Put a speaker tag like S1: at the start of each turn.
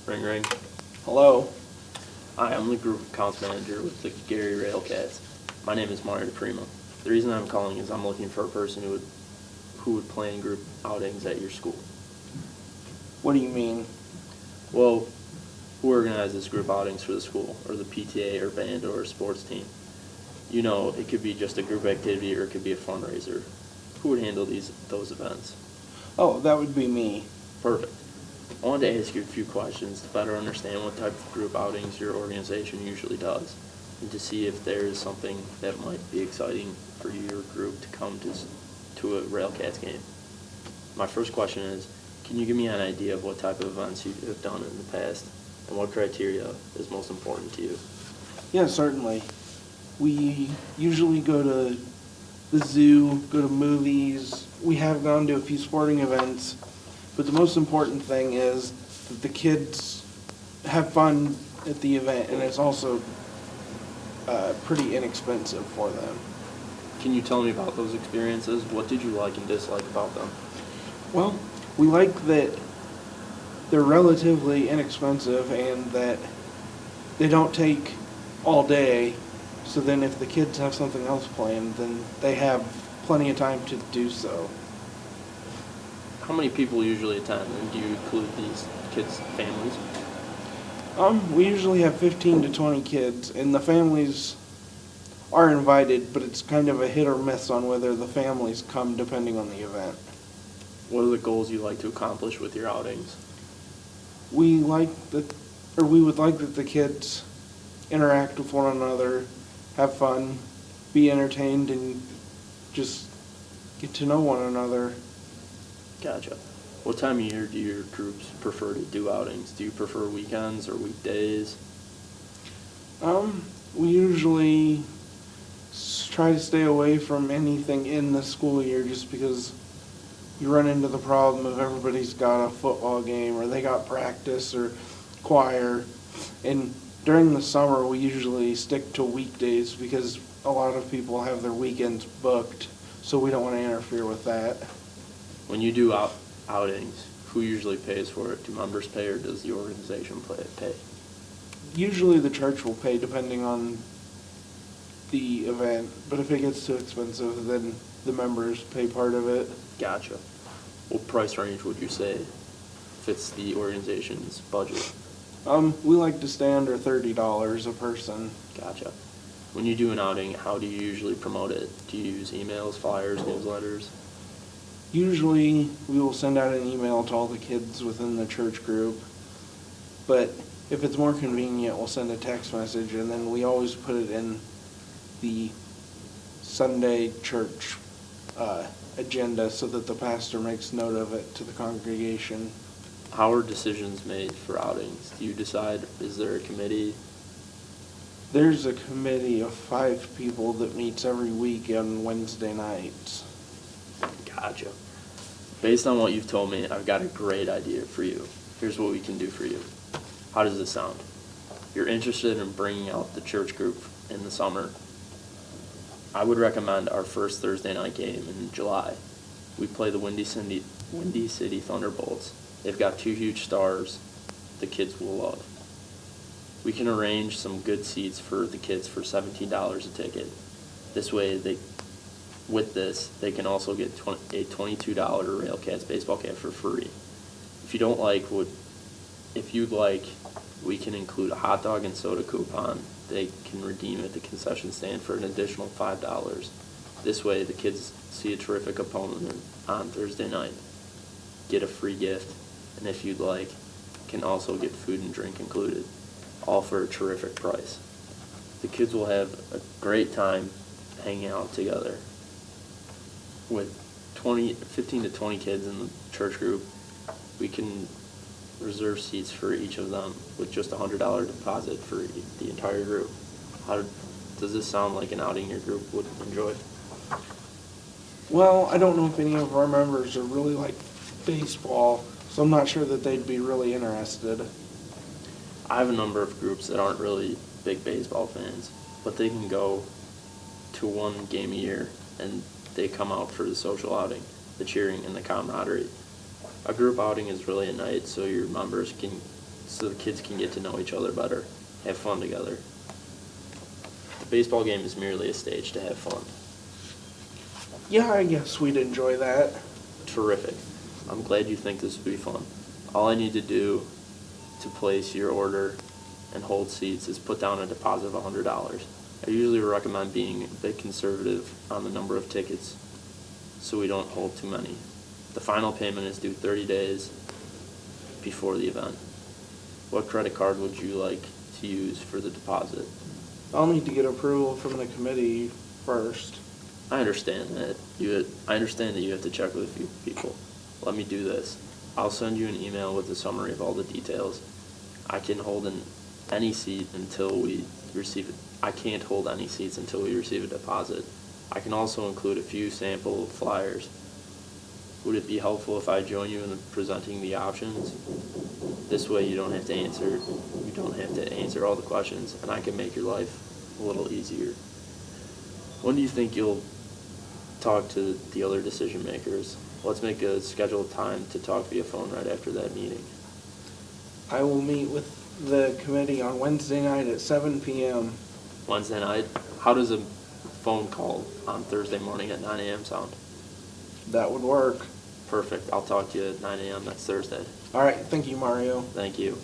S1: Ring ring.
S2: Hello.
S1: Hi, I'm the group accounts manager with the Gary Railcats. My name is Mario DePrima. The reason I'm calling is I'm looking for a person who would plan group outings at your school.
S2: What do you mean?
S1: Well, who organizes group outings for the school, or the PTA or band or sports team? You know, it could be just a group activity or it could be a fundraiser. Who would handle those events?
S2: Oh, that would be me.
S1: Perfect. I wanted to ask you a few questions to better understand what type of group outings your organization usually does, and to see if there is something that might be exciting for your group to come to a Railcats game. My first question is, can you give me an idea of what type of events you have done in the past, and what criteria is most important to you?
S2: Yeah, certainly. We usually go to the zoo, go to movies. We have gone to a few sporting events, but the most important thing is that the kids have fun at the event, and it's also pretty inexpensive for them.
S1: Can you tell me about those experiences? What did you like and dislike about them?
S2: Well, we like that they're relatively inexpensive and that they don't take all day. So then if the kids have something else planned, then they have plenty of time to do so.
S1: How many people usually attend, and do you include these kids' families?
S2: We usually have 15 to 20 kids, and the families are invited, but it's kind of a hit or miss on whether the families come depending on the event.
S1: What are the goals you like to accomplish with your outings?
S2: We would like that the kids interact with one another, have fun, be entertained, and just get to know one another.
S1: Gotcha. What time of year do your groups prefer to do outings? Do you prefer weekends or weekdays?
S2: We usually try to stay away from anything in the school year just because you run into the problem of everybody's got a football game or they got practice or choir. And during the summer, we usually stick to weekdays because a lot of people have their weekends booked, so we don't want to interfere with that.
S1: When you do outings, who usually pays for it? Do members pay or does the organization pay?
S2: Usually the church will pay depending on the event, but if it gets too expensive, then the members pay part of it.
S1: Gotcha. What price range would you say fits the organization's budget?
S2: We like to stay under $30 a person.
S1: Gotcha. When you do an outing, how do you usually promote it? Do you use emails, flyers, newsletters?
S2: Usually we will send out an email to all the kids within the church group, but if it's more convenient, we'll send a text message, and then we always put it in the Sunday church agenda so that the pastor makes note of it to the congregation.
S1: How are decisions made for outings? Do you decide, is there a committee?
S2: There's a committee of 5 people that meets every week on Wednesday nights.
S1: Gotcha. Based on what you've told me, I've got a great idea for you. Here's what we can do for you. How does this sound? You're interested in bringing out the church group in the summer. I would recommend our first Thursday night game in July. We play the Windy City Thunderbolts. They've got 2 huge stars the kids will love. We can arrange some good seats for the kids for $17 a ticket. This way, with this, they can also get a $22 Railcats baseball cap for free. If you'd like, we can include a hot dog and soda coupon they can redeem at the concession stand for an additional $5. This way, the kids see a terrific opponent on Thursday night, get a free gift, and if you'd like, can also get food and drink included, all for a terrific price. The kids will have a great time hanging out together. With 15 to 20 kids in the church group, we can reserve seats for each of them with just a $100 deposit for the entire group. How does this sound like an outing your group would enjoy?
S2: Well, I don't know if any of our members are really like baseball, so I'm not sure that they'd be really interested.
S1: I have a number of groups that aren't really big baseball fans, but they can go to one game a year and they come out for the social outing, the cheering, and the camaraderie. A group outing is really a night so your members can so the kids can get to know each other better, have fun together. The baseball game is merely a stage to have fun.
S2: Yeah, I guess we'd enjoy that.
S1: Terrific. I'm glad you think this would be fun. All I need to do to place your order and hold seats is put down a deposit of $100. I usually recommend being a bit conservative on the number of tickets so we don't hold too many. The final payment is due 30 days before the event. What credit card would you like to use for the deposit?
S2: I'll need to get approval from the committee first.
S1: I understand that. I understand that you have to check with a few people. Let me do this. I'll send you an email with a summary of all the details. I can hold any seat until we receive it. I can't hold any seats until we receive a deposit. I can also include a few sample flyers. Would it be helpful if I join you in presenting the options? This way you don't have to answer all the questions, and I can make your life a little easier. When do you think you'll talk to the other decision makers? Let's make a scheduled time to talk via phone right after that meeting.
S2: I will meet with the committee on Wednesday night at 7 p.m.
S1: Wednesday night? How does a phone call on Thursday morning at 9 a.m. sound?
S2: That would work.
S1: Perfect. I'll talk to you at 9 a.m. next Thursday.
S2: All right, thank you, Mario.
S1: Thank you.